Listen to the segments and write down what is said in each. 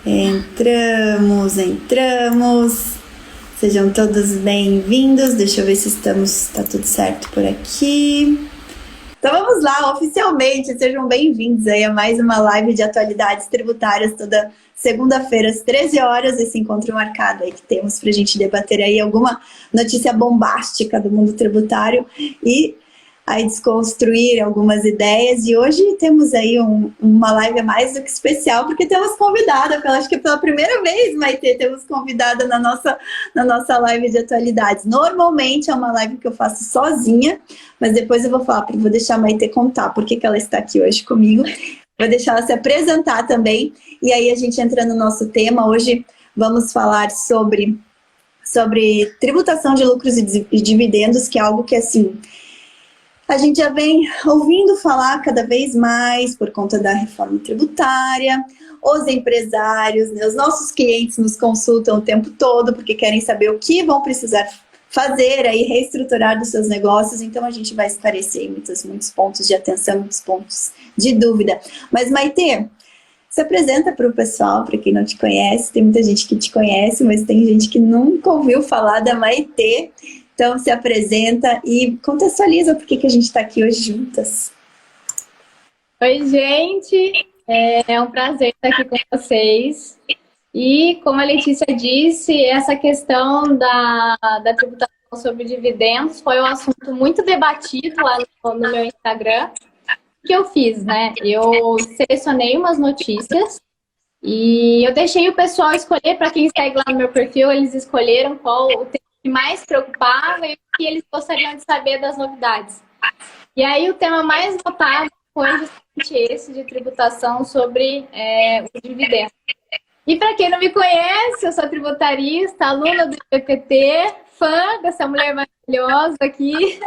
Entramos. Sejam todos bem-vindos. Deixa eu ver se tá tudo certo por aqui. Então vamos lá, oficialmente, sejam bem-vindos aí a mais uma live de atualidades tributárias toda segunda-feira às 13 horas, esse encontro marcado aí que temos para a gente debater aí alguma notícia bombástica do mundo tributário e aí desconstruir algumas ideias. E hoje temos aí uma live mais do que especial, porque temos convidada, acho que pela primeira vez, Maitê, temos convidada na nossa live de atualidades. Normalmente é uma live que eu faço sozinha, mas depois eu vou deixar a Maitê contar por que ela está aqui hoje comigo. Vou deixar ela se apresentar também, e aí a gente entra no nosso tema. Hoje vamos falar sobre tributação de lucros e dividendos, que é algo que, assim, a gente já vem ouvindo falar cada vez mais por conta da reforma tributária. Os empresários, né, os nossos clientes nos consultam o tempo todo porque querem saber o que vão precisar fazer aí, reestruturar dos seus negócios. Então a gente vai esclarecer muitos pontos de atenção, muitos pontos de dúvida. Mas, Maitê, se apresenta para o pessoal, para quem não te conhece. Tem muita gente que te conhece, mas tem gente que nunca ouviu falar da Maitê. Então se apresenta e contextualiza por que a gente está aqui hoje juntas. Oi, gente! É um prazer estar aqui com vocês. E, como a Letícia disse, essa questão da tributação sobre dividendos foi um assunto muito debatido lá no meu Instagram. O que eu fiz, né? Eu selecionei umas notícias e eu deixei o pessoal escolher. Para quem segue lá no meu perfil, eles escolheram qual o tema que mais preocupava e o que eles gostariam de saber das novidades. E aí o tema mais votado foi justamente esse de tributação sobre o dividendo. E para quem não me conhece, eu sou tributarista, aluna do IBPT, fã dessa mulher maravilhosa aqui.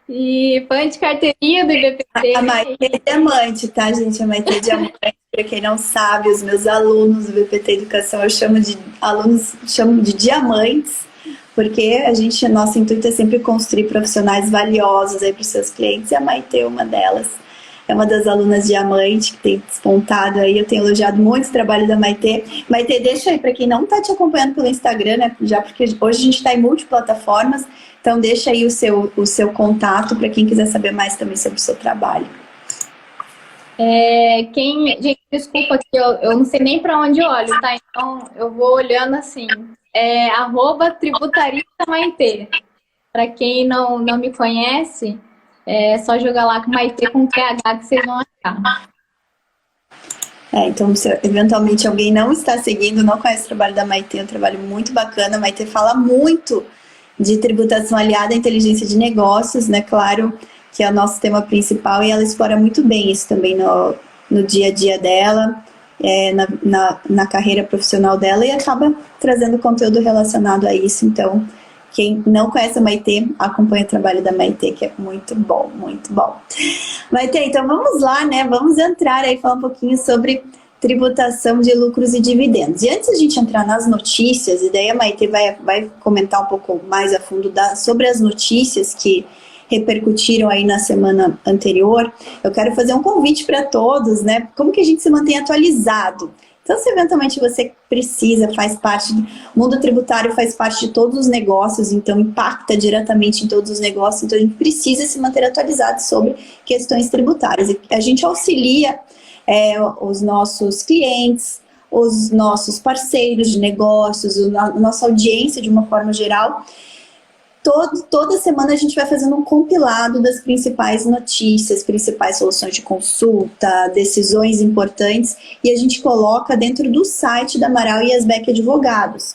E fã de carteirinha do IBPT. A Maitê é diamante, tá, gente? A Maitê é diamante. Para quem não sabe, os meus alunos do IBPT Educação, eu chamo de diamantes, porque nosso intuito é sempre construir profissionais valiosos aí para os seus clientes, e a Maitê é uma delas. É uma das alunas diamante que tem despontado aí. Eu tenho elogiado muito o trabalho da Maitê. Maitê, deixa aí para quem não está te acompanhando pelo Instagram, né? Já porque hoje a gente está em multiplataformas. Então deixa aí o seu contato para quem quiser saber mais também sobre o seu trabalho. Gente, desculpa que eu não sei nem para onde olho, tá? Então eu vou olhando assim. @tributarista Maitê. Para quem não me conhece, é só jogar lá com Maitê com TH que vocês vão achar. Então, se eventualmente alguém não está seguindo, não conhece o trabalho da Maitê, é um trabalho muito bacana. A Maitê fala muito de tributação aliada à inteligência de negócios, né? Claro que é o nosso tema principal, e ela explora muito bem isso também no dia a dia dela, na carreira profissional dela, e acaba trazendo conteúdo relacionado a isso. Então, quem não conhece a Maitê, acompanha o trabalho da Maitê, que é muito bom, muito bom. Maitê, então vamos lá, né? Vamos entrar aí, falar um pouquinho sobre tributação de lucros e dividendos. E antes de a gente entrar nas notícias, e daí a Maitê vai comentar um pouco mais a fundo sobre as notícias que repercutiram aí na semana anterior, eu quero fazer um convite para todos, né? Como que a gente se mantém atualizado? Então, se eventualmente você precisa, o mundo tributário faz parte de todos os negócios, então impacta diretamente em todos os negócios, então a gente precisa se manter atualizado sobre questões tributárias. E a gente auxilia os nossos clientes, os nossos parceiros de negócios, a nossa audiência de uma forma geral. Toda semana a gente vai fazendo um compilado das principais notícias, principais soluções de consulta, decisões importantes, e a gente coloca dentro do site da Amaral e Asbeck Advogados.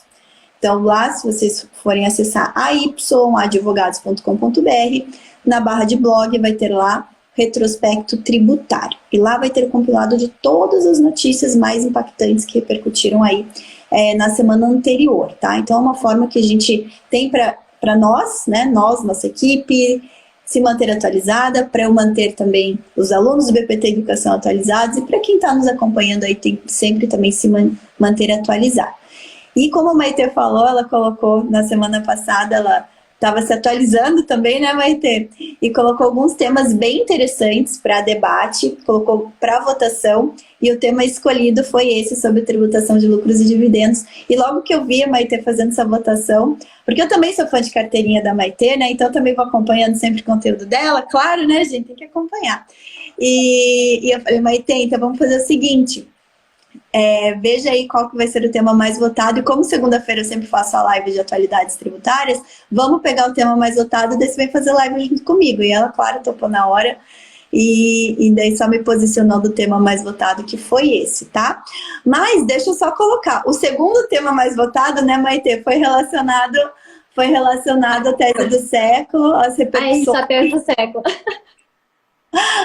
Então lá, se vocês forem acessar ayadvogados.com.br, na barra de blog vai ter lá retrospecto tributário. E lá vai ter o compilado de todas as notícias mais impactantes que repercutiram aí na semana anterior, tá? Então é uma forma que a gente tem para nós, né, nossa equipe, se manter atualizada, para eu manter também os alunos do BPT Educação atualizados, e para quem está nos acompanhando aí tem sempre também se manter atualizado. E como a Maitê falou, ela colocou na semana passada, ela estava se atualizando também, né, Maitê? E colocou alguns temas bem interessantes para debate, colocou para votação, e o tema escolhido foi esse, sobre tributação de lucros e dividendos. E logo que eu vi a Maitê fazendo essa votação, porque eu também sou fã de carteirinha da Maitê, né, então também vou acompanhando sempre o conteúdo dela, claro, né, gente, tem que acompanhar. E eu falei, Maitê, então vamos fazer o seguinte... veja aí qual que vai ser o tema mais votado, e como segunda-feira eu sempre faço a live de atualidades tributárias, vamos pegar o tema mais votado e daí você vai fazer live junto comigo. E ela, claro, topou na hora, e daí só me posicionou do tema mais votado, que foi esse, tá? Mas deixa eu só colocar, o segundo tema mais votado, né, Maitê, foi relacionado à tese do século, às repercussões... isso, a tese do século.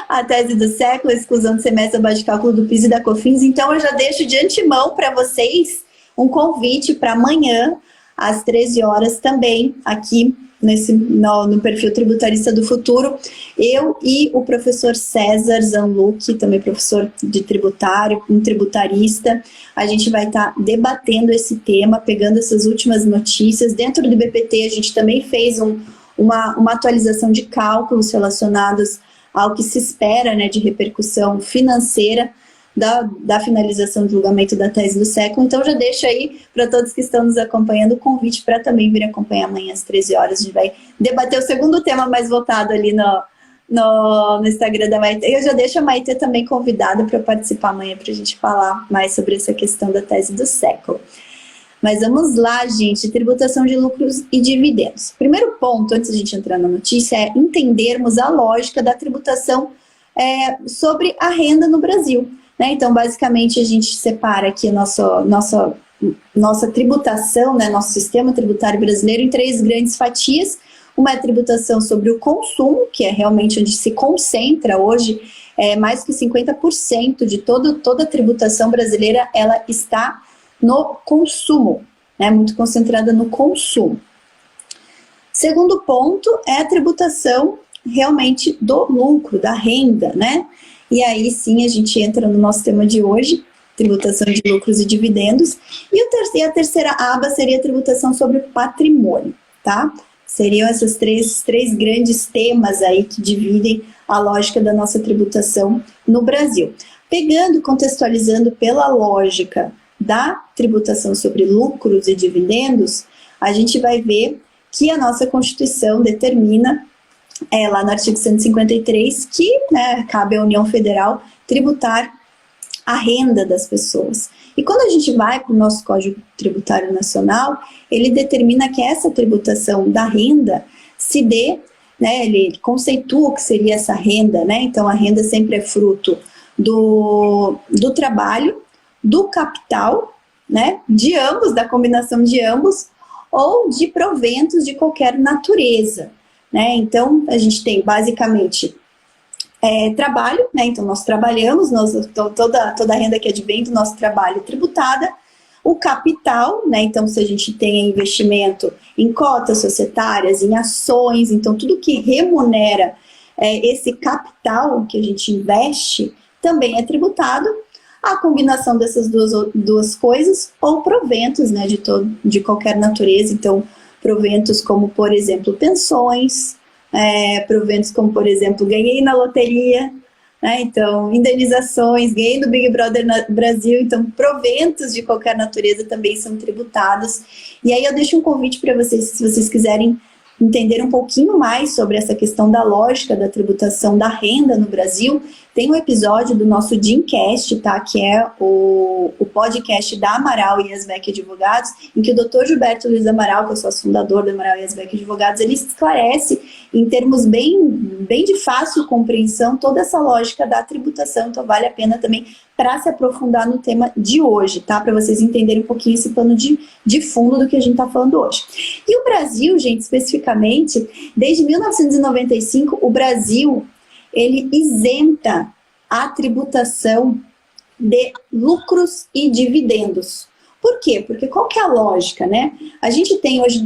A tese do século, a exclusão do semestre abaixo de cálculo do PIS e da COFINS. Então, eu já deixo de antemão para vocês um convite para amanhã, às 13 horas também, aqui no perfil Tributarista do Futuro. Eu e o professor César Zanluc, também professor de tributário, um tributarista, a gente vai estar debatendo esse tema, pegando essas últimas notícias. Dentro do BPT, a gente também fez uma atualização de cálculos relacionados ao que se espera, né, de repercussão financeira da finalização do julgamento da tese do século. Então já deixo aí para todos que estão nos acompanhando o convite para também vir acompanhar amanhã às 13 horas. A gente vai debater o segundo tema mais votado ali no Instagram da Maitê. Eu já deixo a Maitê também convidada para participar amanhã para a gente falar mais sobre essa questão da tese do século. Mas vamos lá, gente, tributação de lucros e dividendos. Primeiro ponto, antes de a gente entrar na notícia, é entendermos a lógica da tributação sobre a renda no Brasil, né? Então, basicamente, a gente separa aqui a nossa tributação, né, nosso sistema tributário brasileiro em três grandes fatias. Uma é a tributação sobre o consumo, que é realmente onde se concentra hoje, mais que 50% de toda a tributação brasileira, ela está no consumo, né, muito concentrada no consumo. Segundo ponto é a tributação realmente do lucro, da renda, né? E aí sim a gente entra no nosso tema de hoje, tributação de lucros e dividendos. E a terceira aba seria a tributação sobre o patrimônio, tá? Seriam esses três grandes temas aí que dividem a lógica da nossa tributação no Brasil. Pegando, contextualizando pela lógica da tributação sobre lucros e dividendos, a gente vai ver que a nossa Constituição determina, lá no artigo 153, que, né, cabe à União Federal tributar a renda das pessoas. E quando a gente vai para o nosso Código Tributário Nacional, ele determina que essa tributação da renda se dê, né, ele conceitua o que seria essa renda, né? Então a renda sempre é fruto do trabalho, do capital, né, de ambos, da combinação de ambos, ou de proventos de qualquer natureza, né? Então, a gente tem basicamente trabalho, né? Então, nós trabalhamos, toda a renda que advém do nosso trabalho é tributada, o capital, né? Então, se a gente tem investimento em cotas societárias, em ações, então tudo que remunera esse capital que a gente investe também é tributado. A combinação dessas duas coisas, ou proventos, né, de qualquer natureza. Então, proventos como, por exemplo, pensões, proventos como, por exemplo, ganhei na loteria, né, então, indenizações, ganhei do Big Brother Brasil. Então, proventos de qualquer natureza também são tributados. E aí eu deixo um convite para vocês, se vocês quiserem entender um pouquinho mais sobre essa questão da lógica da tributação da renda no Brasil, tem um episódio do nosso Gymcast, tá? Que é o podcast da Amaral e Asbeck Advogados, em que o Dr. Gilberto Luiz Amaral, que eu sou fundador da Amaral e Asbeck Advogados, ele esclarece em termos bem de fácil compreensão toda essa lógica da tributação. Então vale a pena também para se aprofundar no tema de hoje, tá? Para vocês entenderem um pouquinho esse pano de fundo do que a gente está falando hoje. E o Brasil, gente, especificamente, desde 1995, o Brasil, ele isenta a tributação de lucros e dividendos. Por quê? Porque qual que é a lógica, né? A gente tem hoje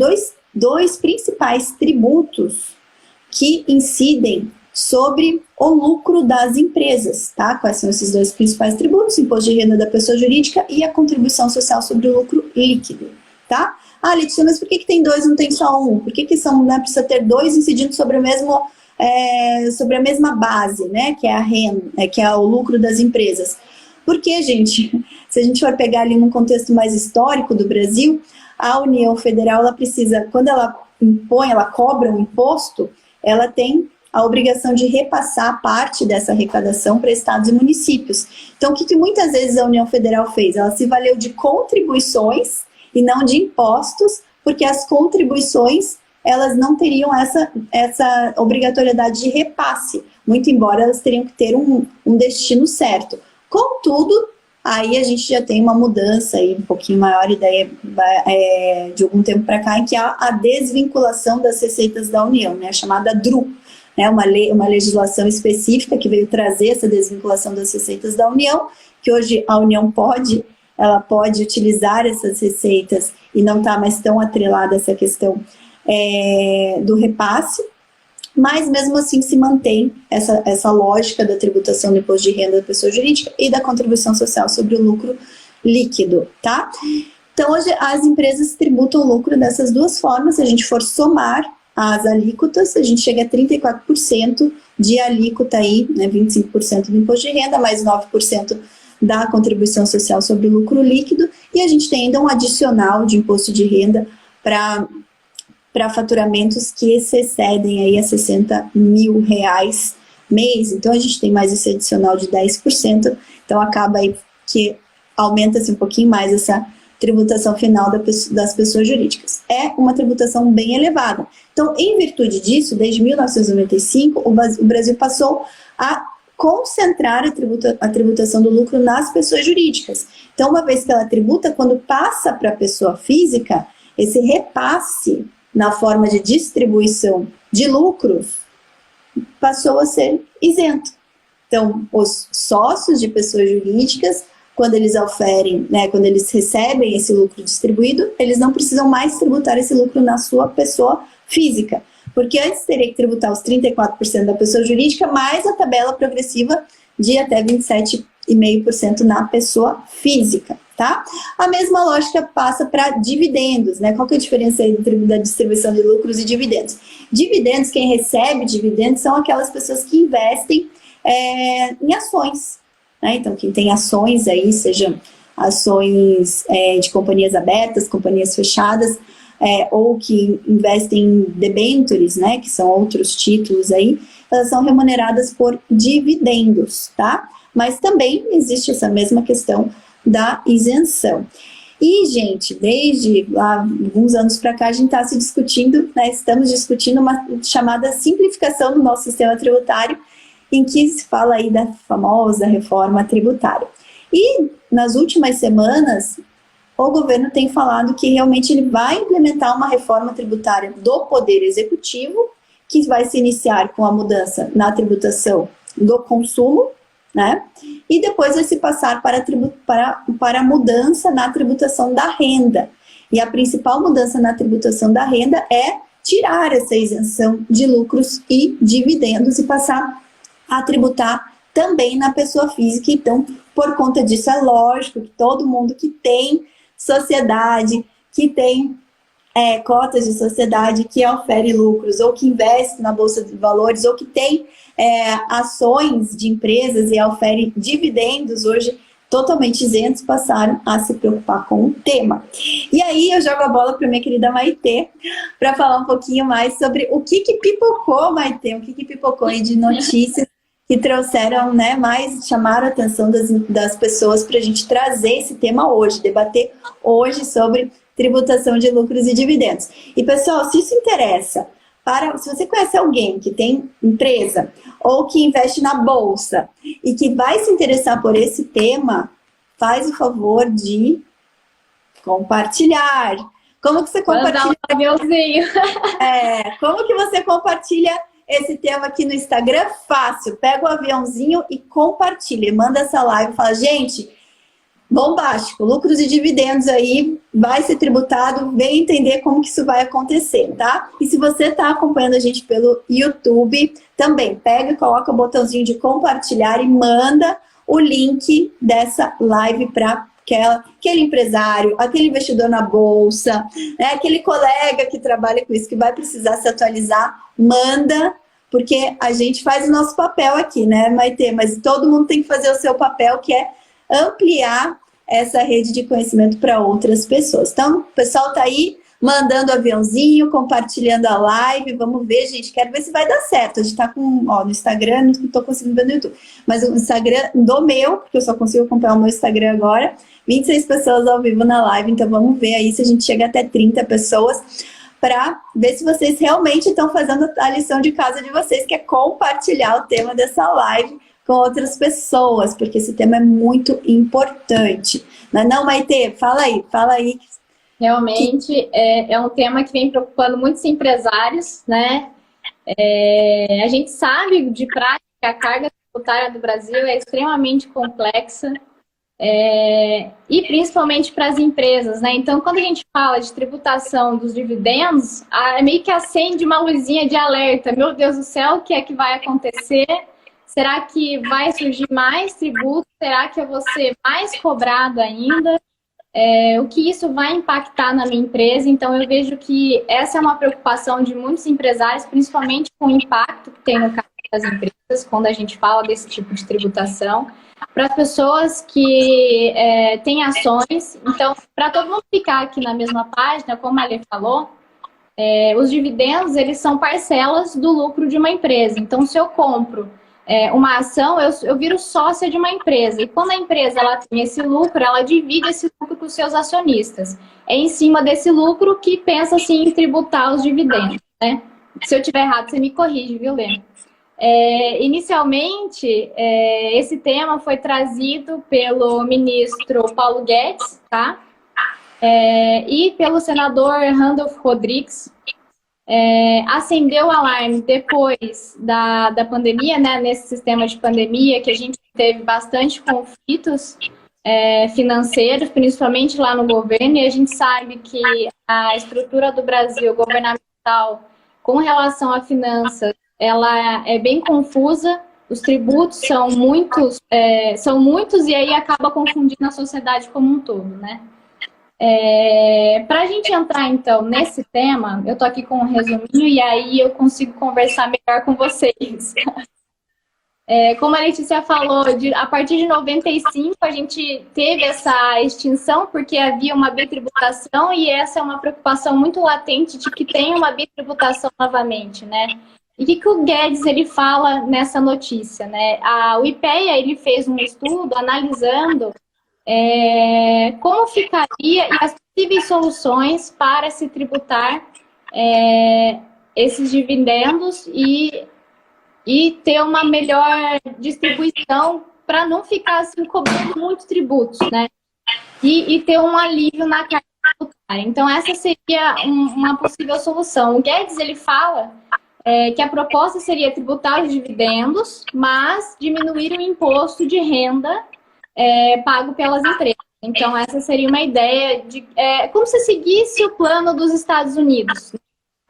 dois principais tributos que incidem sobre o lucro das empresas, tá? Quais são esses dois principais tributos? Imposto de renda da pessoa jurídica e a contribuição social sobre o lucro líquido, tá? Ah, Letícia, mas por que tem dois e não tem só um? Por que são, né, precisa ter dois incidindo sobre o mesmo, sobre a mesma base, né, que é a renda, que é o lucro das empresas? Porque, gente, se a gente for pegar ali num contexto mais histórico do Brasil, a União Federal, ela precisa, quando ela impõe, ela cobra um imposto, ela tem a obrigação de repassar parte dessa arrecadação para estados e municípios. Então, o que muitas vezes a União Federal fez? Ela se valeu de contribuições e não de impostos, porque as contribuições, elas não teriam essa obrigatoriedade de repasse, muito embora elas teriam que ter um destino certo. Contudo, aí a gente já tem uma mudança aí, um pouquinho maior, ideia de algum tempo para cá, em que há a desvinculação das receitas da União, né, chamada DRU, né, uma legislação específica que veio trazer essa desvinculação das receitas da União, que hoje a União pode utilizar essas receitas e não está mais tão atrelada a essa questão do repasse, mas mesmo assim se mantém essa lógica da tributação do imposto de renda da pessoa jurídica e da contribuição social sobre o lucro líquido, tá? Então, hoje as empresas tributam o lucro dessas duas formas. Se a gente for somar as alíquotas, a gente chega a 34% de alíquota aí, né, 25% do imposto de renda, mais 9% da contribuição social sobre o lucro líquido, e a gente tem ainda um adicional de imposto de renda para faturamentos que se excedem aí a R$60 mil mês. Então, a gente tem mais esse adicional de 10%, então acaba aí que aumenta-se um pouquinho mais essa tributação final das pessoas jurídicas. É uma tributação bem elevada. Então, em virtude disso, desde 1995, o Brasil passou a concentrar a tributação do lucro nas pessoas jurídicas. Então, uma vez que ela tributa, quando passa para a pessoa física, esse repasse na forma de distribuição de lucros passou a ser isento. Então, os sócios de pessoas jurídicas, quando eles oferem, né, quando eles recebem esse lucro distribuído, eles não precisam mais tributar esse lucro na sua pessoa física, porque antes teria que tributar os 34% da pessoa jurídica, mais a tabela progressiva de até 27,5% na pessoa física, tá? A mesma lógica passa para dividendos, né? Qual que é a diferença aí da distribuição de lucros e dividendos? Dividendos, quem recebe dividendos são aquelas pessoas que investem em ações, né? Então, quem tem ações aí, sejam ações de companhias abertas, companhias fechadas, ou que investem em debentures, né, que são outros títulos aí, elas são remuneradas por dividendos, tá? Mas também existe essa mesma questão da isenção. E, gente, desde lá, alguns anos para cá, a gente está se discutindo, né, estamos discutindo uma chamada simplificação do nosso sistema tributário, em que se fala aí da famosa reforma tributária. E nas últimas semanas, o governo tem falado que realmente ele vai implementar uma reforma tributária do Poder Executivo, que vai se iniciar com a mudança na tributação do consumo, né? E depois vai se passar para a mudança na tributação da renda. E a principal mudança na tributação da renda é tirar essa isenção de lucros e dividendos e passar a tributar também na pessoa física. Então, por conta disso, é lógico que todo mundo que tem sociedade, que tem cotas de sociedade, que ofere lucros, ou que investe na Bolsa de Valores, ou que tem ações de empresas e ofere dividendos, hoje totalmente isentos, passaram a se preocupar com o tema. E aí eu jogo a bola para minha querida Maitê, para falar um pouquinho mais sobre o que pipocou, Maitê, o que pipocou aí de notícias que trouxeram, né, chamaram a atenção das pessoas para a gente trazer esse tema hoje, debater hoje sobre tributação de lucros e dividendos. E, pessoal, se isso interessa, se você conhece alguém que tem empresa ou que investe na bolsa e que vai se interessar por esse tema, faz o favor de compartilhar. Como que você compartilha? Como que você compartilha esse tema aqui no Instagram? Fácil. Pega o aviãozinho e compartilha. Manda essa live e fala, gente, bombástico, lucros e dividendos aí, vai ser tributado, vem entender como que isso vai acontecer, tá? E se você está acompanhando a gente pelo YouTube, também pega e coloca o botãozinho de compartilhar e manda o link dessa live para aquele empresário, aquele investidor na bolsa, né, aquele colega que trabalha com isso, que vai precisar se atualizar, manda, porque a gente faz o nosso papel aqui, né, Maitê? Mas todo mundo tem que fazer o seu papel, que é ampliar essa rede de conhecimento para outras pessoas. Então, o pessoal tá aí mandando aviãozinho, compartilhando a live. Vamos ver, gente. Quero ver se vai dar certo. A gente tá com, ó, no Instagram, não tô conseguindo ver no YouTube, mas o Instagram do meu, porque eu só consigo acompanhar o meu Instagram agora, 26 pessoas ao vivo na live. Então, vamos ver aí se a gente chega até 30 pessoas, para ver se vocês realmente estão fazendo a lição de casa de vocês, que é compartilhar o tema dessa live com outras pessoas, porque esse tema é muito importante. Não, Maitê? Fala aí. Realmente é um tema que vem preocupando muitos empresários, né? A gente sabe de prática que a carga tributária do Brasil é extremamente complexa, e principalmente para as empresas, né? Então, quando a gente fala de tributação dos dividendos, meio que acende uma luzinha de alerta. Meu Deus do céu, o que é que vai acontecer? Será que vai surgir mais tributo? Será que eu vou ser mais cobrado ainda? O que isso vai impactar na minha empresa? Então, eu vejo que essa é uma preocupação de muitos empresários, principalmente com o impacto que tem no caso das empresas, quando a gente fala desse tipo de tributação. Para as pessoas que têm ações, então, para todo mundo ficar aqui na mesma página, como a Lê falou, os dividendos, eles são parcelas do lucro de uma empresa. Então, se eu compro uma ação, eu viro sócia de uma empresa. E quando a empresa ela tem esse lucro, ela divide esse lucro com os seus acionistas. É em cima desse lucro que pensa assim, em tributar os dividendos, né? Se eu tiver errado, você me corrige, viu, Lê? Inicialmente, esse tema foi trazido pelo ministro Paulo Guedes, tá? E pelo senador Randolph Rodrigues. Acendeu o alarme depois da pandemia, né? Nesse sistema de pandemia, que a gente teve bastante conflitos financeiros, principalmente lá no governo, e a gente sabe que a estrutura do Brasil governamental com relação a finanças, ela é bem confusa, os tributos são muitos e aí acaba confundindo a sociedade como um todo, né? Para a gente entrar, então, nesse tema, eu tô aqui com um resuminho e aí eu consigo conversar melhor com vocês. Como a Letícia falou, a partir de 95 a gente teve essa extinção porque havia uma bitributação e essa é uma preocupação muito latente de que tenha uma bitributação novamente, né? E o que o Guedes ele fala nessa notícia, né? O IPEA ele fez um estudo analisando como ficaria e as possíveis soluções para se tributar esses dividendos e ter uma melhor distribuição para não ficar assim, cobrando muitos tributos, né? E ter um alívio na carga tributária. Então, essa seria uma possível solução. O Guedes ele fala que a proposta seria tributar os dividendos, mas diminuir o imposto de renda pago pelas empresas. Então, essa seria uma ideia de como se seguisse o plano dos Estados Unidos.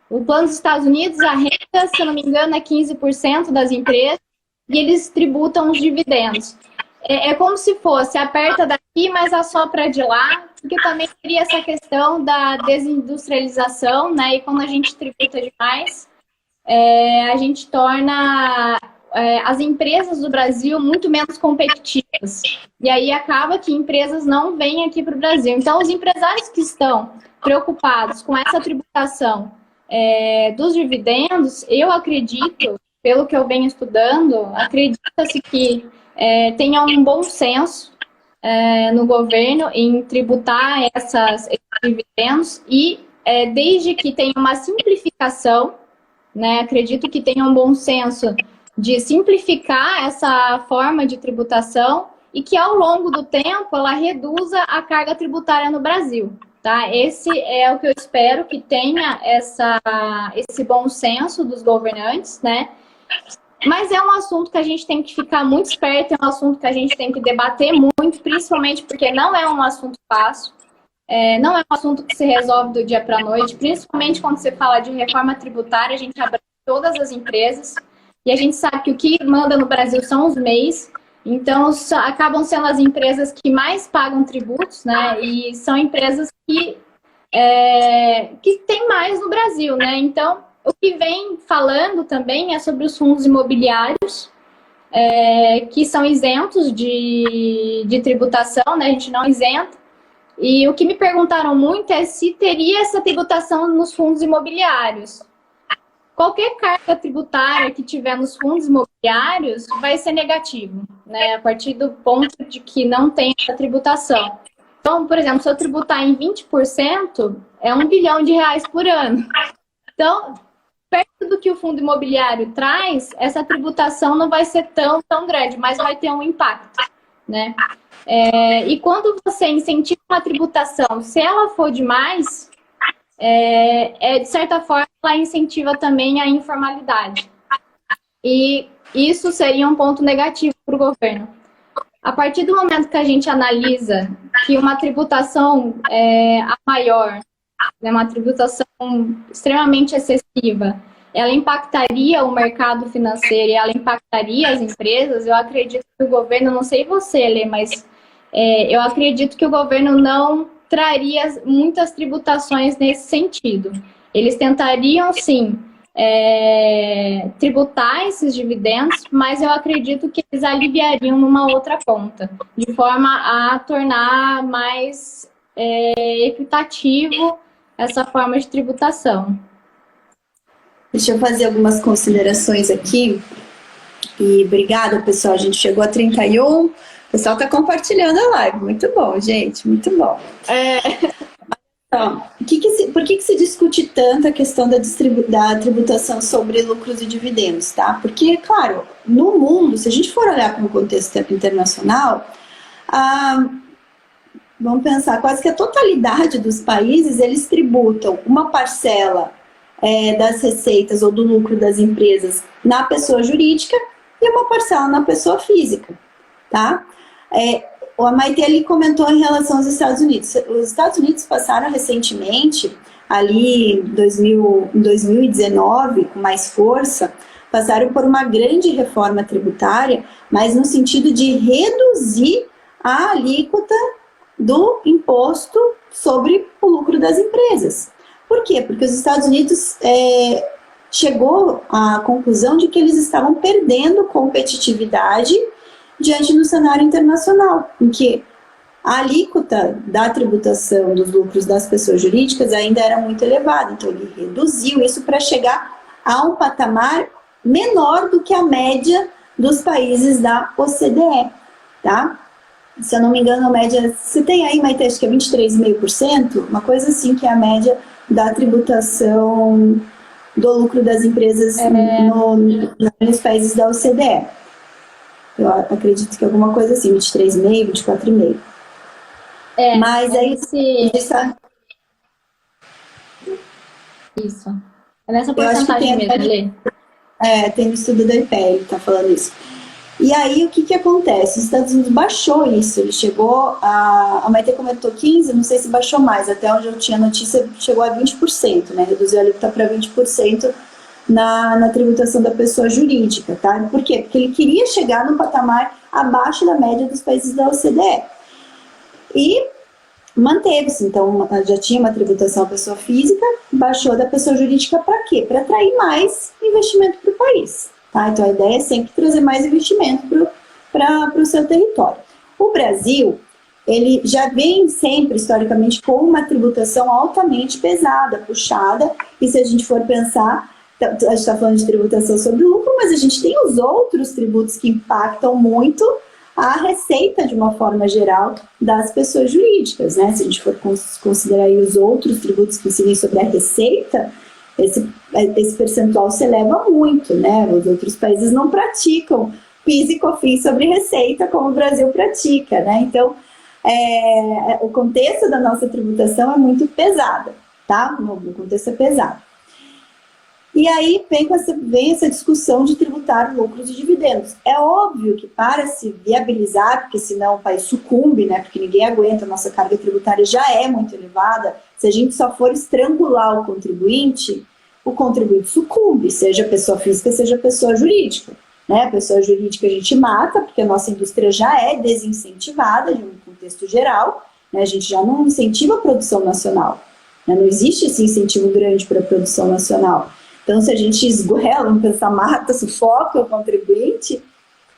O plano dos Estados Unidos, a renda, se eu não me engano, é 15% das empresas e eles tributam os dividendos. É como se fosse, aperta daqui, mas assopra de lá, porque também teria essa questão da desindustrialização, né? E quando a gente tributa demais, a gente torna as empresas do Brasil muito menos competitivas. E aí acaba que empresas não vêm aqui para o Brasil. Então, os empresários que estão preocupados com essa tributação dos dividendos, eu acredito, pelo que eu venho estudando, acredita-se que tenha um bom senso no governo em tributar esses dividendos e desde que tenha uma simplificação, né, acredito que tenha um bom senso de simplificar essa forma de tributação e que ao longo do tempo ela reduza a carga tributária no Brasil. Tá? Esse é o que eu espero, que tenha esse bom senso dos governantes, né? Mas é um assunto que a gente tem que ficar muito esperto, é um assunto que a gente tem que debater muito, principalmente porque não é um assunto fácil, não é um assunto que se resolve do dia para a noite, principalmente quando você fala de reforma tributária, a gente abrange todas as empresas, e a gente sabe que o que manda no Brasil são os MEIs, Então, acabam sendo as empresas que mais pagam tributos, né? E são empresas que tem mais no Brasil, né? Então, o que vem falando também é sobre os fundos imobiliários, que são isentos de tributação, né? A gente não isenta. E o que me perguntaram muito é se teria essa tributação nos fundos imobiliários. Qualquer carga tributária que tiver nos fundos imobiliários vai ser negativo, né? A partir do ponto de que não tem essa tributação. Então, por exemplo, se eu tributar em 20%, é R$1 bilhão por ano. Então, perto do que o fundo imobiliário traz, essa tributação não vai ser tão grande, mas vai ter um impacto, né? E quando você incentiva uma tributação, se ela for demais, de certa forma, ela incentiva também a informalidade. E isso seria um ponto negativo para o governo. A partir do momento que a gente analisa que uma tributação maior, né, uma tributação extremamente excessiva, ela impactaria o mercado financeiro e ela impactaria as empresas, eu acredito que o governo, não sei você, Lê, mas eu acredito que o governo não traria muitas tributações nesse sentido. Eles tentariam, sim, tributar esses dividendos, mas eu acredito que eles aliviariam numa outra ponta, de forma a tornar mais equitativo essa forma de tributação. Deixa eu fazer algumas considerações aqui. E obrigada, pessoal. A gente chegou a 31. O pessoal está compartilhando a live. Muito bom, gente. Muito bom. Então, por que se discute tanto a questão da tributação sobre lucros e dividendos, tá? Porque, claro, no mundo, se a gente for olhar para um contexto internacional, vamos pensar, quase que a totalidade dos países, eles tributam uma parcela das receitas ou do lucro das empresas na pessoa jurídica e uma parcela na pessoa física, tá? A Maite ali comentou em relação aos Estados Unidos. Os Estados Unidos passaram recentemente, ali em 2019, com mais força, passaram por uma grande reforma tributária, mas no sentido de reduzir a alíquota do imposto sobre o lucro das empresas. Por quê? Porque os Estados Unidos chegou à conclusão de que eles estavam perdendo competitividade diante do cenário internacional, em que a alíquota da tributação dos lucros das pessoas jurídicas ainda era muito elevada. Então, ele reduziu isso para chegar a um patamar menor do que a média dos países da OCDE, tá? Se eu não me engano, a média... Você tem aí, Maite, acho que é 23,5%, uma coisa assim que é a média da tributação do lucro das empresas nos países da OCDE. Eu acredito que é alguma coisa assim, 23,5%, 24,5%. Mas aí... Isso. É nessa porcentagem mesmo, Lê. Tem no estudo da IPEL, tá falando isso. E aí, o que acontece? Os Estados Unidos baixou isso, ele chegou a Maite comentou 15%, não sei se baixou mais, até onde eu tinha notícia, chegou a 20%, né? Reduziu a alíquota para 20% na tributação da pessoa jurídica, tá? Por quê? Porque ele queria chegar num patamar abaixo da média dos países da OCDE. E manteve-se, então já tinha uma tributação à pessoa física, baixou da pessoa jurídica para quê? Para atrair mais investimento para o país. Tá? Então a ideia é sempre trazer mais investimento para o seu território. O Brasil, ele já vem sempre, historicamente, com uma tributação altamente pesada, puxada, e se a gente for pensar, a gente está falando de tributação sobre o lucro, mas a gente tem os outros tributos que impactam muito a receita, de uma forma geral, das pessoas jurídicas, né? Se a gente for considerar aí os outros tributos que incidem sobre a receita, esse percentual se eleva muito, né? Os outros países não praticam PIS e COFINS sobre receita como o Brasil pratica, né? Então, o contexto da nossa tributação é muito pesada, tá? O contexto é pesado. E aí vem essa discussão de tributar lucros e dividendos. É óbvio que para se viabilizar, porque senão o país sucumbe, né? Porque ninguém aguenta, a nossa carga tributária já é muito elevada. Se a gente só for estrangular o contribuinte sucumbe, seja pessoa física, seja pessoa jurídica, né? A pessoa jurídica a gente mata, porque a nossa indústria já é desincentivada, de um contexto geral, né? A gente já não incentiva a produção nacional, né? Não existe esse incentivo grande para a produção nacional. Então, se a gente esgoela, mata, sufoca o contribuinte,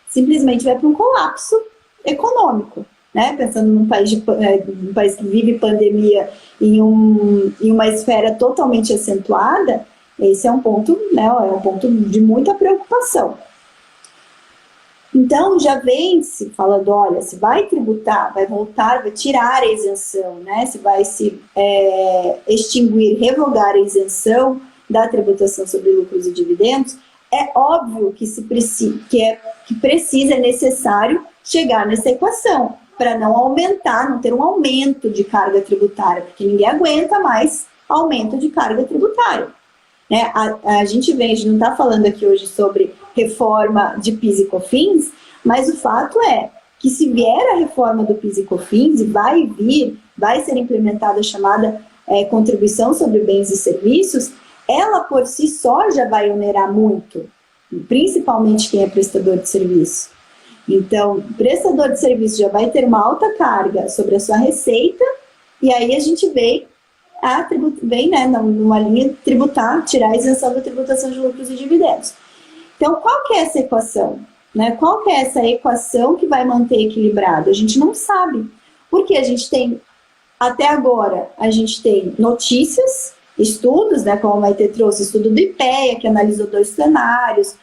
simplesmente vai para um colapso econômico, né? Pensando num país que vive pandemia em uma esfera totalmente acentuada, esse é um ponto, né? É um ponto de muita preocupação. Então, já vem se falando, olha, se vai tributar, vai voltar, vai tirar a isenção, né? Se vai extinguir, revogar a isenção da tributação sobre lucros e dividendos, é óbvio que precisa, é necessário chegar nessa equação, para não aumentar, não ter um aumento de carga tributária, porque ninguém aguenta mais aumento de carga tributária. Né? A gente não está falando aqui hoje sobre reforma de PIS e COFINS, mas o fato é que se vier a reforma do PIS e COFINS, e vai ser implementada a chamada contribuição sobre bens e serviços, ela por si só já vai onerar muito, principalmente quem é prestador de serviço. Então, o prestador de serviço já vai ter uma alta carga sobre a sua receita, e aí a gente vem né, numa linha tributar, tirar a isenção da tributação de lucros e dividendos. Então, qual que é essa equação? Né? Qual que é essa equação que vai manter equilibrado? A gente não sabe, porque a gente tem, até agora, a gente tem notícias, estudos, né, como o Maite trouxe, estudo do IPEA, que analisou 2 cenários,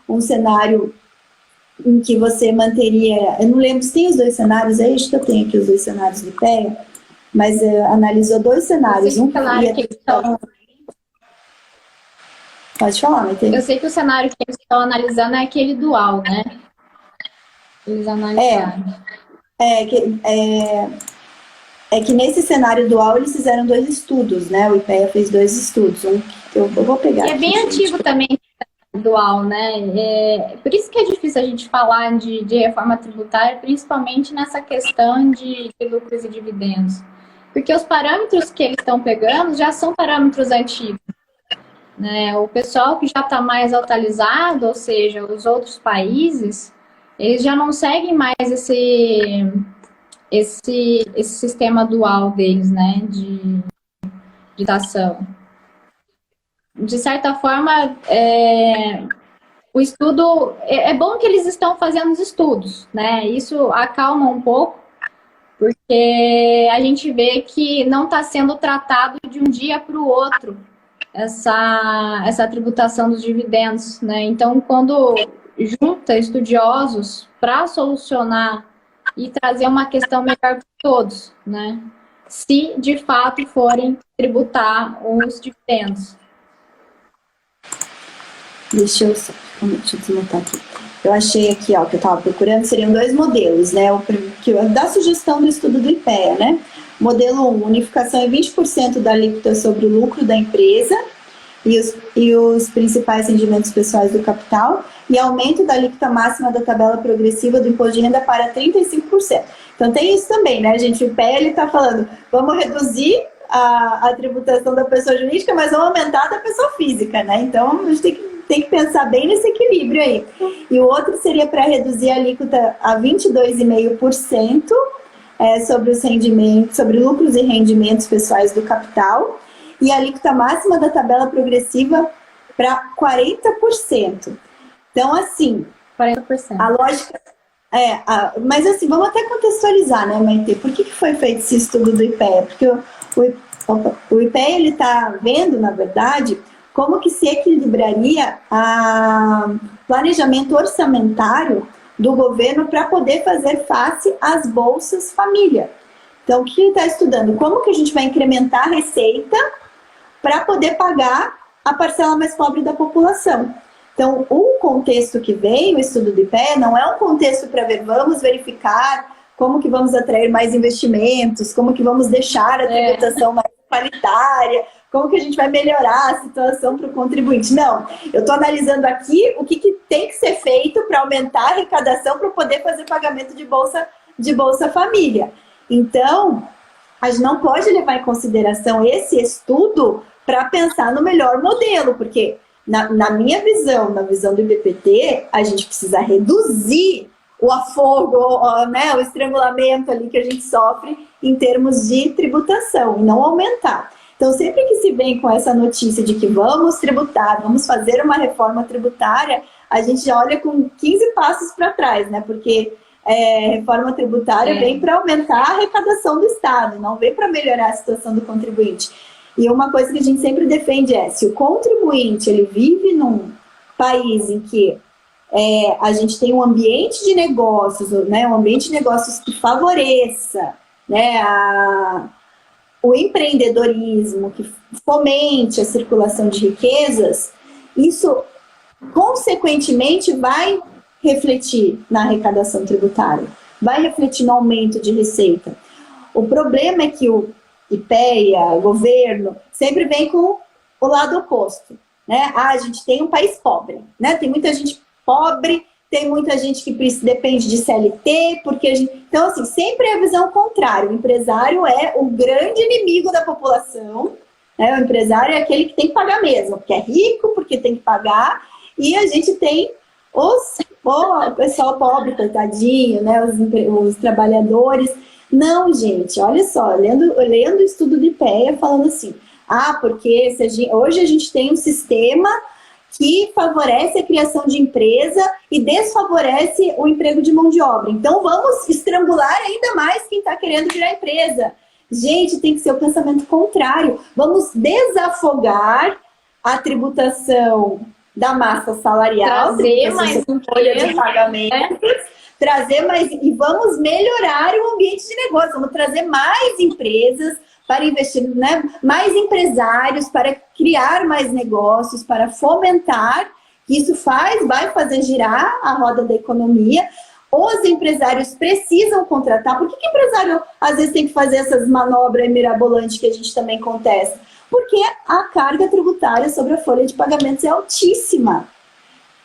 um cenário em que você manteria, eu não lembro se tem os 2 cenários, acho que eu tenho aqui os 2 cenários do IPEA, mas analisou 2 cenários. Um cenário que eles estão... Pode falar, Maite. Eu sei que o cenário que eles estão analisando é aquele dual, né? Eles analisaram. É que nesse cenário dual eles fizeram 2 estudos, né? O IPEA fez 2 estudos. Um que eu vou pegar. E é bem antigo também dual, né? Por isso que é difícil a gente falar de reforma tributária, principalmente nessa questão de lucros e dividendos. Porque os parâmetros que eles estão pegando já são parâmetros antigos. Né? O pessoal que já está mais atualizado, ou seja, os outros países, eles já não seguem mais esse sistema dual deles, né, de taxação. De certa forma, o estudo... É bom que eles estão fazendo os estudos, né? Isso acalma um pouco, porque a gente vê que não está sendo tratado de um dia para o outro essa tributação dos dividendos, né? Então, quando junta estudiosos para solucionar e trazer uma questão melhor para todos, né? Se de fato forem tributar os dividendos. Deixa eu desmontar aqui. Eu achei aqui, ó, que eu estava procurando, seriam 2 modelos, né? Da sugestão do estudo do IPEA, né? Modelo 1, unificação é 20% da alíquota sobre o lucro da empresa e os principais rendimentos pessoais do capital, e aumento da alíquota máxima da tabela progressiva do imposto de renda para 35%. Então tem isso também, né, gente? O IPEA está falando, vamos reduzir a tributação da pessoa jurídica, mas vamos aumentar da pessoa física, né? Então a gente tem que pensar bem nesse equilíbrio aí. E o outro seria para reduzir a alíquota a 22,5%, sobre os rendimentos, sobre lucros e rendimentos pessoais do capital, e a alíquota máxima da tabela progressiva para 40%. Então, assim, 40%. A lógica... mas assim, vamos até contextualizar, né, Maite? Por que foi feito esse estudo do IPEA? Porque o IPEA, ele está vendo, na verdade, como que se equilibraria o planejamento orçamentário do governo para poder fazer face às bolsas família. Então, o que ele está estudando? Como que a gente vai incrementar a receita para poder pagar a parcela mais pobre da população. Então, o contexto que vem, o estudo do IPEA, não é um contexto para vamos verificar como que vamos atrair mais investimentos, como que vamos deixar a tributação mais qualitária, como que a gente vai melhorar a situação para o contribuinte. Não, eu estou analisando aqui o que tem que ser feito para aumentar a arrecadação para poder fazer pagamento de Bolsa Família. Então, a gente não pode levar em consideração esse estudo para pensar no melhor modelo, porque na minha visão, na visão do IBPT, a gente precisa reduzir o afogo, né, o estrangulamento ali que a gente sofre em termos de tributação, e não aumentar. Então, sempre que se vem com essa notícia de que vamos tributar, vamos fazer uma reforma tributária, a gente já olha com 15 passos para trás, né? Porque reforma tributária vem para aumentar a arrecadação do Estado, não vem para melhorar a situação do contribuinte. E uma coisa que a gente sempre defende é, se o contribuinte ele vive num país em que a gente tem um ambiente de negócios, né, um ambiente de negócios que favoreça, né, o empreendedorismo, que fomente a circulação de riquezas, isso consequentemente vai refletir na arrecadação tributária, vai refletir no aumento de receita. O problema é que o IPEA, o governo, sempre vem com o lado oposto, né? A gente tem um país pobre, né? Tem muita gente pobre, tem muita gente que depende de CLT, porque então, assim, sempre é a visão contrária. O empresário é o grande inimigo da população, né? O empresário é aquele que tem que pagar mesmo, porque é rico, porque tem que pagar, e a gente tem o pessoal pobre, coitadinho, né? Os trabalhadores. Não, gente, olha só, lendo o estudo do IPEA falando assim, porque hoje a gente tem um sistema que favorece a criação de empresa e desfavorece o emprego de mão de obra. Então, vamos estrangular ainda mais quem está querendo virar empresa. Gente, tem que ser o pensamento contrário. Vamos desafogar a tributação da massa salarial, trazer mais folha de pagamentos, trazer mais, e vamos melhorar o ambiente de negócio, vamos trazer mais empresas para investir, né? Mais empresários, para criar mais negócios, para fomentar. Isso vai fazer girar a roda da economia. Os empresários precisam contratar. Por que o empresário às vezes tem que fazer essas manobras mirabolantes que a gente também contesta? Porque a carga tributária sobre a folha de pagamentos é altíssima.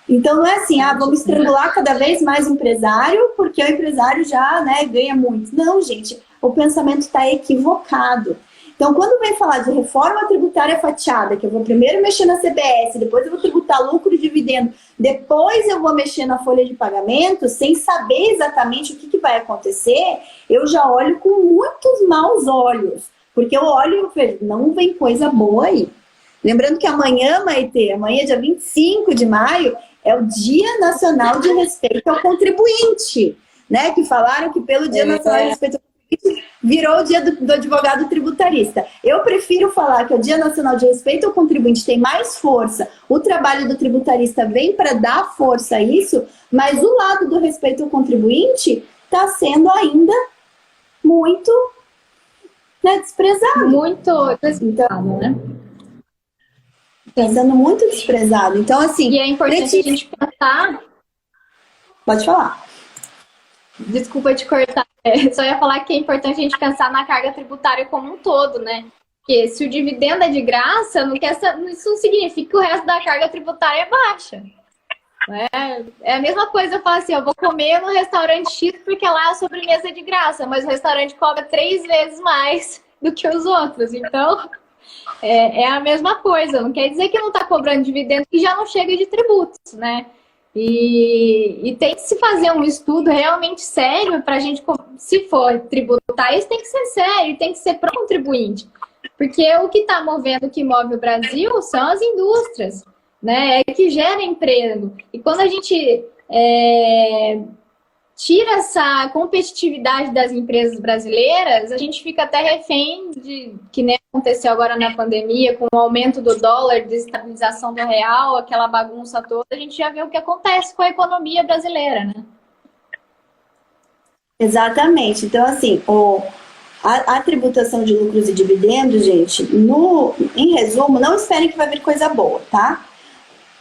Então não é assim, vamos estrangular cada vez mais o empresário, porque o empresário já, né, ganha muito. Não, gente, o pensamento está equivocado. Então, quando vem falar de reforma tributária fatiada, que eu vou primeiro mexer na CBS, depois eu vou tributar lucro e dividendo, depois eu vou mexer na folha de pagamento, sem saber exatamente o que vai acontecer, eu já olho com muitos maus olhos. Porque eu olho e vejo, não vem coisa boa aí. Lembrando que amanhã, Maitê, amanhã, dia 25 de maio, é o Dia Nacional de Respeito ao Contribuinte, né? Que falaram que pelo Dia Nacional de Respeito ao Contribuinte virou o Dia do Advogado Tributarista. Eu prefiro falar que o Dia Nacional de Respeito ao Contribuinte tem mais força, o trabalho do tributarista vem para dar força a isso, mas o lado do respeito ao contribuinte está sendo ainda muito, né, desprezado. Muito desprezado, né? Está sendo muito desprezado. Então, assim... E é importante a gente pensar... Pode falar. Desculpa te cortar. Só ia falar que é importante a gente pensar na carga tributária como um todo, né? Porque se o dividendo é de graça, isso não significa que o resto da carga tributária é baixa. É a mesma coisa, eu falo assim, eu vou comer no restaurante X porque lá a sobremesa é de graça, mas o restaurante cobra 3 vezes mais do que os outros. Então... É a mesma coisa, não quer dizer que não está cobrando dividendo e já não chega de tributos, né? E tem que se fazer um estudo realmente sério para a gente, se for tributar, isso tem que ser sério, tem que ser para o contribuinte. Porque o que está movendo, o que move o Brasil são as indústrias, né? É que gera emprego. E quando a gente tira essa competitividade das empresas brasileiras, a gente fica até refém de que nem aconteceu agora na pandemia, com o aumento do dólar, desestabilização do real, aquela bagunça toda, a gente já vê o que acontece com a economia brasileira, né? Exatamente. Então, assim, a tributação de lucros e dividendos, gente, em resumo, não esperem que vai vir coisa boa, tá?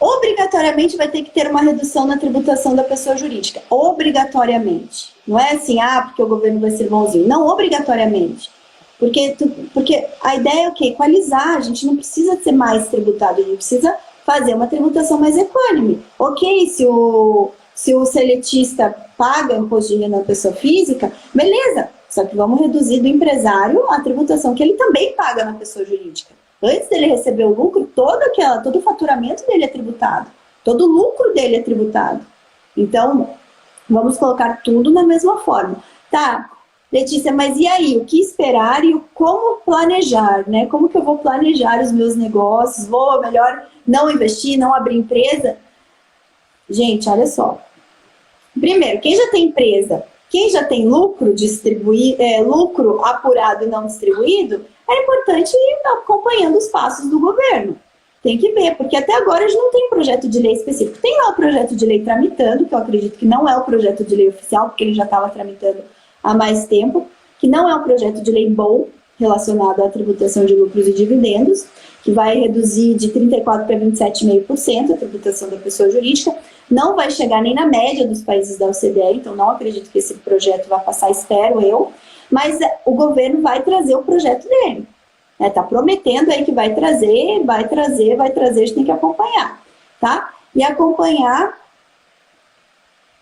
Obrigatoriamente vai ter que ter uma redução na tributação da pessoa jurídica. Obrigatoriamente. Não é assim, porque o governo vai ser bonzinho. Não, obrigatoriamente. Porque a ideia é o quê? Equalizar. A gente não precisa ser mais tributado, a gente precisa fazer uma tributação mais equânime. Ok, se o seletista paga imposto de renda na pessoa física, beleza. Só que vamos reduzir do empresário a tributação que ele também paga na pessoa jurídica. Antes dele receber o lucro, todo o faturamento dele é tributado. Todo o lucro dele é tributado. Então, vamos colocar tudo na mesma forma. Tá, Letícia, mas e aí? O que esperar e como planejar, né? Como que eu vou planejar os meus negócios? Vou, melhor, não investir, não abrir empresa? Gente, olha só. Primeiro, quem já tem empresa, quem já tem lucro lucro apurado e não distribuído, é importante ir acompanhando os passos do governo. Tem que ver, porque até agora a gente não tem projeto de lei específico. Tem lá o projeto de lei tramitando, que eu acredito que não é o projeto de lei oficial, porque ele já estava tramitando há mais tempo, que não é um projeto de lei bom relacionado à tributação de lucros e dividendos, que vai reduzir de 34% para 27,5% a tributação da pessoa jurídica. Não vai chegar nem na média dos países da OCDE, então não acredito que esse projeto vai passar, espero eu, mas o governo vai trazer o projeto dele. Está prometendo aí que vai trazer, a gente tem que acompanhar, tá? E acompanhar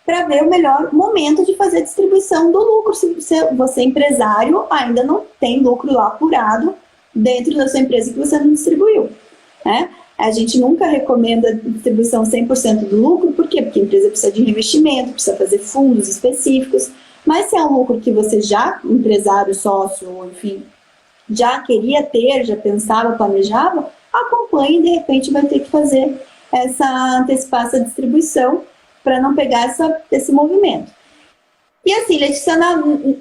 para ver o melhor momento de fazer a distribuição do lucro. Se você, empresário, ainda não tem lucro lá apurado dentro da sua empresa que você não distribuiu, né? A gente nunca recomenda a distribuição 100% do lucro, por quê? Porque a empresa precisa de reinvestimento, precisa fazer fundos específicos, mas se é um lucro que você já, empresário, sócio, enfim, já queria ter, já pensava, planejava, acompanhe e de repente vai ter que fazer antecipar essa distribuição para não pegar esse movimento. E assim, Letícia,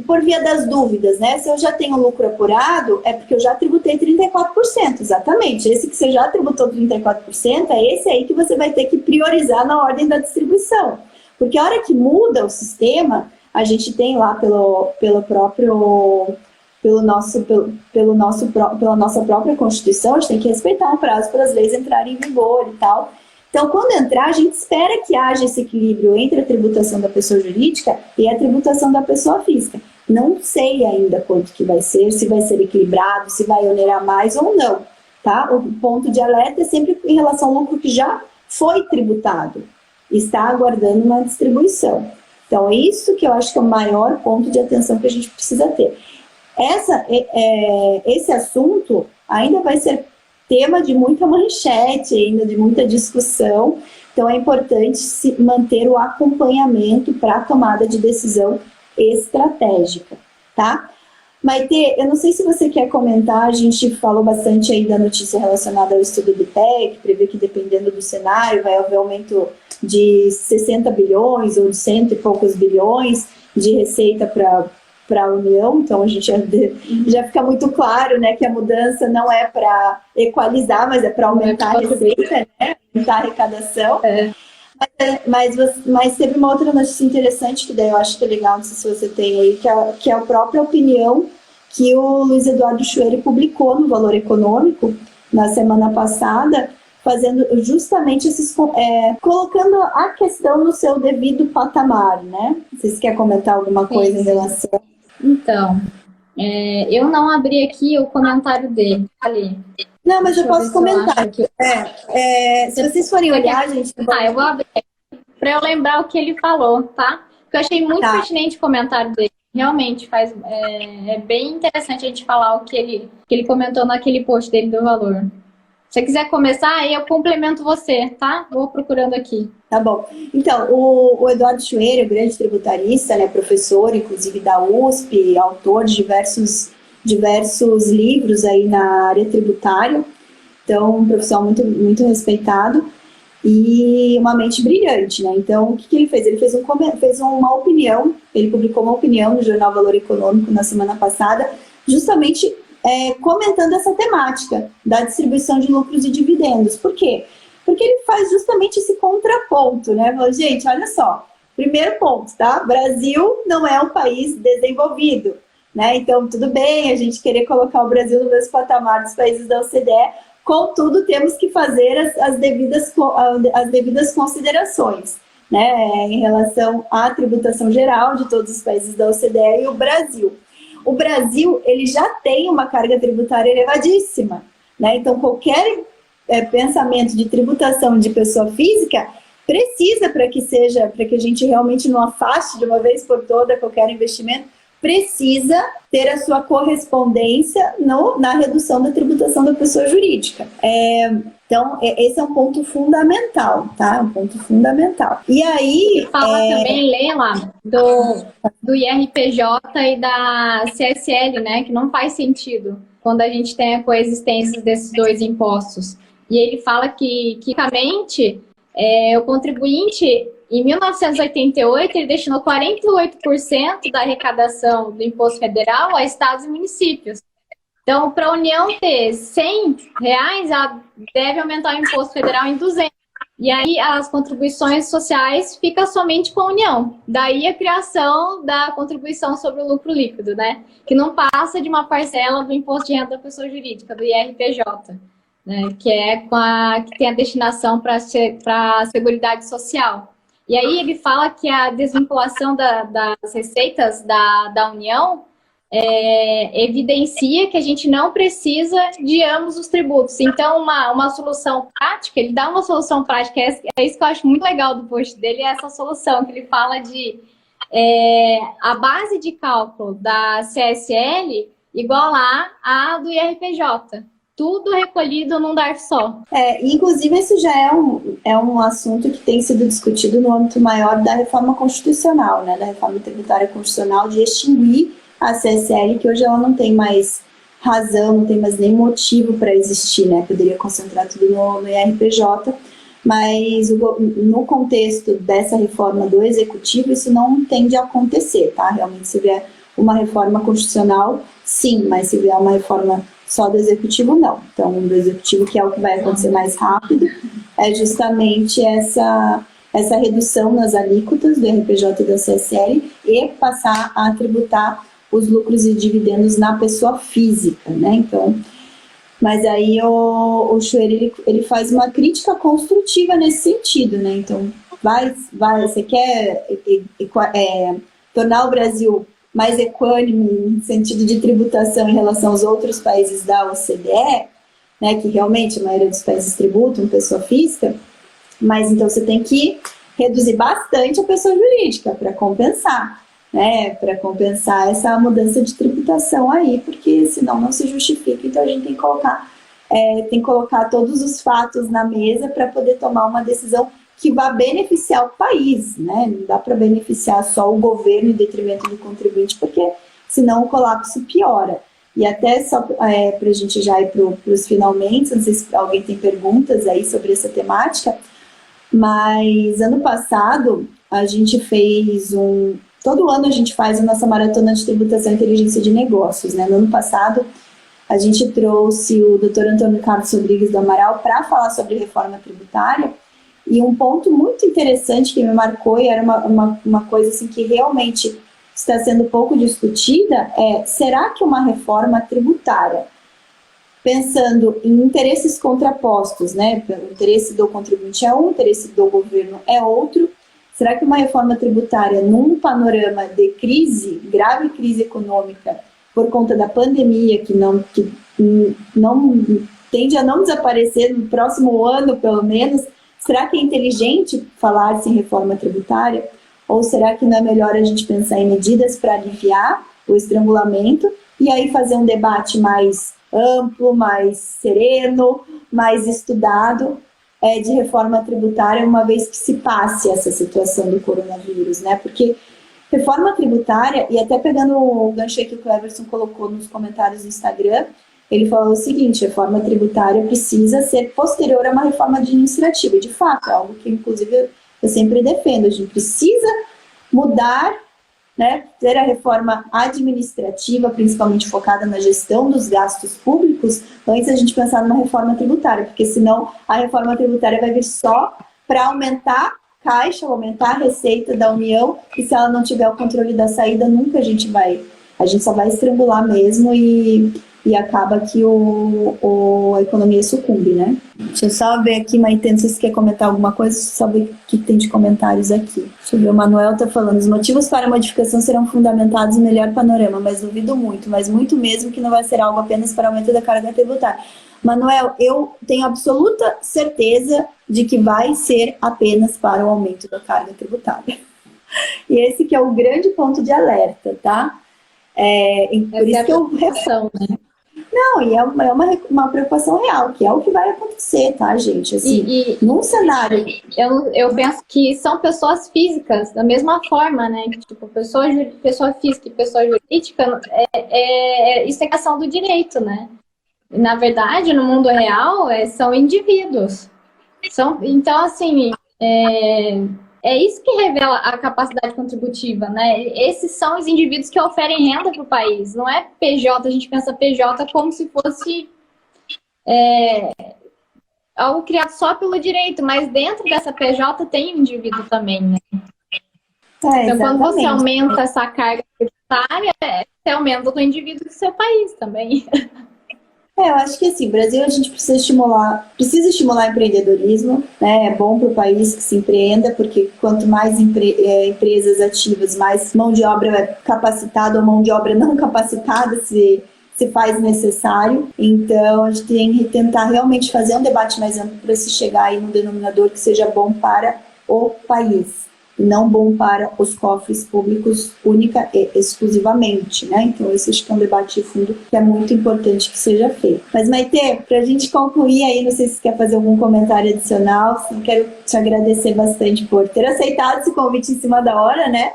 por via das dúvidas, né? Se eu já tenho lucro apurado, é porque eu já tributei 34%, exatamente. Esse que você já tributou 34%, é esse aí que você vai ter que priorizar na ordem da distribuição. Porque a hora que muda o sistema, a gente tem lá pela nossa própria Constituição, a gente tem que respeitar um prazo para as leis entrarem em vigor e tal. Então, quando entrar, a gente espera que haja esse equilíbrio entre a tributação da pessoa jurídica e a tributação da pessoa física. Não sei ainda quanto que vai ser, se vai ser equilibrado, se vai onerar mais ou não, tá? O ponto de alerta é sempre em relação ao lucro que já foi tributado, está aguardando uma distribuição. Então, é isso que eu acho que é o maior ponto de atenção que a gente precisa ter. Esse assunto ainda vai ser tema de muita manchete, ainda de muita discussão, então é importante manter o acompanhamento para a tomada de decisão estratégica, tá? Maitê, eu não sei se você quer comentar, a gente falou bastante aí da notícia relacionada ao estudo do IPEC, que prevê que dependendo do cenário vai haver aumento de 60 bilhões ou de 100 e poucos bilhões de receita para a União, então a gente já fica muito claro, né, que a mudança não é para equalizar, mas é para aumentar a receita, né, aumentar a arrecadação. Mas teve uma outra notícia interessante, que daí eu acho que é legal, não sei se você tem aí, que é a própria opinião que o Luiz Eduardo Schueri publicou no Valor Econômico na semana passada, fazendo justamente colocando a questão no seu devido patamar, né? Vocês querem comentar alguma coisa em relação? Então, eu não abri aqui o comentário dele, ali. Não, mas eu posso comentar. Se vocês forem olhar, gente... eu vou abrir para eu lembrar o que ele falou, tá? Porque eu achei muito pertinente o comentário dele. Realmente é bem interessante a gente falar o que ele comentou naquele post dele do Valor. Se você quiser começar, aí eu complemento você, tá? Vou procurando aqui. Tá bom. Então, o Eduardo Schueri, o grande tributarista, né, professor, inclusive da USP, autor de diversos livros aí na área tributária. Então, um profissional muito, muito respeitado e uma mente brilhante, né? Então, o que ele fez? Ele fez uma opinião, ele publicou uma opinião no jornal Valor Econômico na semana passada, justamente comentando essa temática da distribuição de lucros e dividendos. Por quê? Porque ele faz justamente esse contraponto, né? Falou, gente, olha só, primeiro ponto, tá? Brasil não é um país desenvolvido, né? Então, tudo bem a gente querer colocar o Brasil no mesmo patamar dos países da OCDE, contudo, temos que fazer as devidas considerações, né? Em relação à tributação geral de todos os países da OCDE e o Brasil. O Brasil, ele já tem uma carga tributária elevadíssima, né? Então, qualquer pensamento de tributação de pessoa física precisa para que a gente realmente não afaste de uma vez por toda qualquer investimento, precisa ter a sua correspondência na redução da tributação da pessoa jurídica. Então, esse é um ponto fundamental, tá? Um ponto fundamental. E aí... Fala também, Leila, do IRPJ e da CSL, né? Que não faz sentido quando a gente tem a coexistência desses dois impostos. E ele fala que, quicamente, o contribuinte, em 1988, ele destinou 48% da arrecadação do imposto federal a estados e municípios. Então, para a União ter R$100, ela deve aumentar o imposto federal em 200. E aí, as contribuições sociais ficam somente com a União. Daí, a criação da contribuição sobre o lucro líquido, né? Que não passa de uma parcela do imposto de renda da pessoa jurídica, do IRPJ, né? Que tem a destinação para a Seguridade Social. E aí, ele fala que a desvinculação das receitas da União evidencia que a gente não precisa de ambos os tributos. Então, uma solução prática, ele dá uma solução prática, é isso que eu acho muito legal do post dele, é essa solução, que ele fala de a base de cálculo da CSL igualar a do IRPJ. Tudo recolhido num DARF só. Inclusive, esse já é um assunto que tem sido discutido no âmbito maior da reforma constitucional, né, da reforma tributária constitucional, de extinguir a CSL, que hoje ela não tem mais razão, não tem mais nem motivo para existir, né? Poderia concentrar tudo no IRPJ, mas no contexto dessa reforma do Executivo, isso não tende a acontecer, tá? Realmente, se vier uma reforma constitucional, sim, mas se vier uma reforma só do Executivo, não. Então, do Executivo, que é o que vai acontecer mais rápido, é justamente essa redução nas alíquotas do IRPJ e da CSL e passar a tributar os lucros e dividendos na pessoa física, né? Então, mas aí o Schwer, ele faz uma crítica construtiva nesse sentido, né? Então, você quer tornar o Brasil mais equânime no sentido de tributação em relação aos outros países da OCDE, né? Que realmente a maioria dos países tributam pessoa física, mas então você tem que reduzir bastante a pessoa jurídica para compensar. Né, para compensar essa mudança de tributação aí, porque senão não se justifica. Então a gente tem que colocar todos os fatos na mesa para poder tomar uma decisão que vá beneficiar o país, né? Não dá para beneficiar só o governo em detrimento do contribuinte, porque senão o colapso piora. E até só para a gente já ir para os finalmente, não sei se alguém tem perguntas aí sobre essa temática, mas ano passado a gente fez todo ano a gente faz a nossa maratona de tributação e inteligência de negócios, né? No ano passado, a gente trouxe o Dr. Antônio Carlos Rodrigues do Amaral para falar sobre reforma tributária, e um ponto muito interessante que me marcou, e era uma coisa assim, que realmente está sendo pouco discutida, será que uma reforma tributária, pensando em interesses contrapostos, né? O interesse do contribuinte é um, o interesse do governo é outro, será que uma reforma tributária, num panorama de crise, grave crise econômica, por conta da pandemia, que não tende a não desaparecer no próximo ano, pelo menos, será que é inteligente falar-se em reforma tributária? Ou será que não é melhor a gente pensar em medidas para aliviar o estrangulamento e aí fazer um debate mais amplo, mais sereno, mais estudado, de reforma tributária, uma vez que se passe essa situação do coronavírus, né? Porque reforma tributária, e até pegando o gancho que o Cleverson colocou nos comentários do Instagram, ele falou o seguinte: reforma tributária precisa ser posterior a uma reforma administrativa. De fato, é algo que, inclusive, eu sempre defendo. A gente precisa mudar, né, ter a reforma administrativa, principalmente focada na gestão dos gastos públicos, antes da gente pensar numa reforma tributária, porque senão a reforma tributária vai vir só para aumentar caixa, aumentar a receita da União, e se ela não tiver o controle da saída, nunca a gente só vai estrangular mesmo e acaba que a economia sucumbe, né? Deixa eu só ver aqui, Maite, não sei se você quer comentar alguma coisa, só ver o que tem de comentários aqui. Deixa eu ver, o Manuel está falando, os motivos para a modificação serão fundamentados em melhor panorama, mas duvido muito, mas muito mesmo que não vai ser algo apenas para aumento da carga tributária. Manuel, eu tenho absoluta certeza de que vai ser apenas para o aumento da carga tributária. E esse que é o grande ponto de alerta, tá? Por isso que eu preocupação, né? Não, e é uma preocupação real, que é o que vai acontecer, tá, gente? Assim, num cenário... Eu penso que são pessoas físicas, da mesma forma, né? Que, tipo, pessoa física e pessoa jurídica, isso é questão do direito, né? Na verdade, no mundo real, são indivíduos. Então, assim, é isso que revela a capacidade contributiva, né? Esses são os indivíduos que oferem renda para o país. Não é PJ, a gente pensa PJ como se fosse algo criado só pelo direito, mas dentro dessa PJ tem um indivíduo também, né? Então, quando você aumenta essa carga tributária, você aumenta o indivíduo do seu país também. Eu acho que assim, o Brasil a gente precisa estimular empreendedorismo, né? É bom para o país que se empreenda, porque quanto mais empresas ativas, mais mão de obra capacitada ou mão de obra não capacitada se faz necessário. Então, a gente tem que tentar realmente fazer um debate mais amplo para se chegar aí num denominador que seja bom para o país, e não bom para os cofres públicos única e exclusivamente, né? Então, esse acho que é um debate de fundo que é muito importante que seja feito. Mas, Maitê, para a gente concluir aí, não sei se você quer fazer algum comentário adicional, eu quero te agradecer bastante por ter aceitado esse convite em cima da hora, né?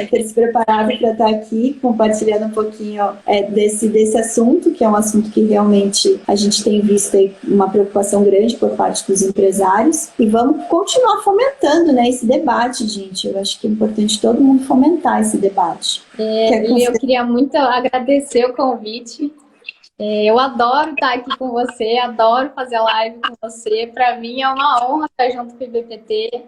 Ter se preparado para estar aqui compartilhando um pouquinho desse assunto, que é um assunto que realmente a gente tem visto aí uma preocupação grande por parte dos empresários, e vamos continuar fomentando, né, esse debate, gente. Eu acho que é importante todo mundo fomentar esse debate. E eu queria muito agradecer o convite. Eu adoro estar aqui com você, adoro fazer live com você. Para mim é uma honra estar junto com o IBPT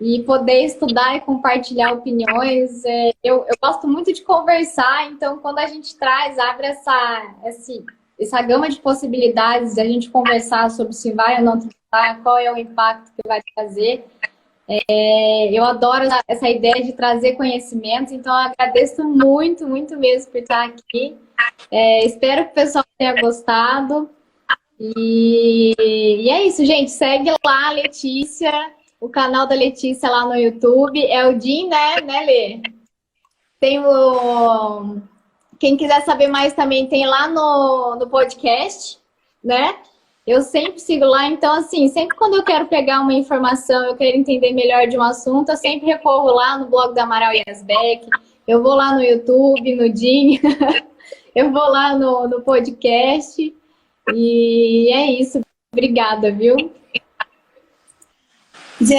e poder estudar e compartilhar opiniões. Eu gosto muito de conversar, então quando a gente abre essa gama de possibilidades de a gente conversar sobre se vai ou não tributar, qual é o impacto que vai trazer. Eu adoro essa ideia de trazer conhecimentos, então eu agradeço muito, muito mesmo por estar aqui. Espero que o pessoal tenha gostado. E é isso, gente. Segue lá a Letícia, o canal da Letícia lá no YouTube. É o Jim, né, Lê? Tem quem quiser saber mais também tem lá no podcast, né? Eu sempre sigo lá, então assim, sempre quando eu quero pegar uma informação, eu quero entender melhor de um assunto, eu sempre recorro lá no blog da Amaral Yazbek, eu vou lá no YouTube, no Jim, eu vou lá no podcast, e é isso. Obrigada, viu?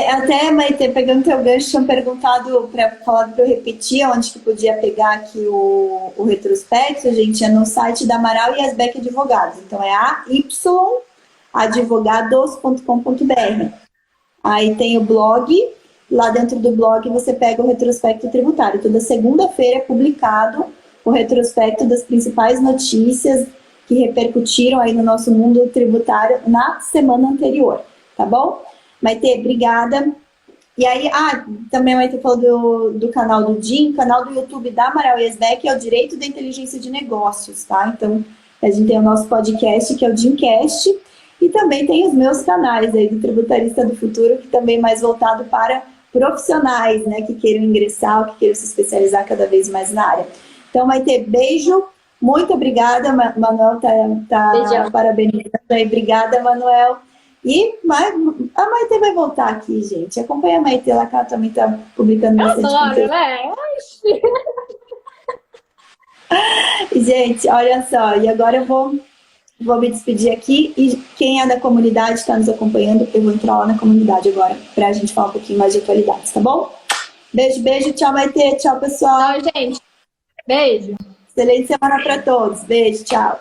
Até, Maite, pegando teu gancho, tinham perguntado para eu repetir onde que podia pegar aqui o retrospecto, gente, é no site da Amaral Yazbek Advogados, então é ayadvogados.com.br. Aí tem o blog, lá dentro do blog você pega o retrospecto tributário. Toda segunda-feira é publicado o retrospecto das principais notícias que repercutiram aí no nosso mundo tributário na semana anterior, tá bom? Maite, obrigada. E aí, também a Maite falou do canal do Jim, canal do YouTube da Amaral Yazbek é o Direito da Inteligência de Negócios, tá? Então, a gente tem o nosso podcast, que é o Jimcast, e também tem os meus canais aí do Tributarista do Futuro, que também é mais voltado para profissionais, né, que queiram ingressar, que queiram se especializar cada vez mais na área. Então, Maite, beijo, muito obrigada, Manuel tá parabenizando aí, obrigada, Manuel. E a Maite vai voltar aqui, gente. Acompanha a Maite lá, que ela também tá publicando bastante conteúdo. Né? Gente, olha só, e agora eu vou me despedir aqui, e quem é da comunidade está nos acompanhando, eu vou entrar lá na comunidade agora, pra gente falar um pouquinho mais de atualidades, tá bom? Beijo, beijo, tchau, Maite, tchau, pessoal. Tchau, gente. Beijo. Excelente semana para todos. Beijo, tchau.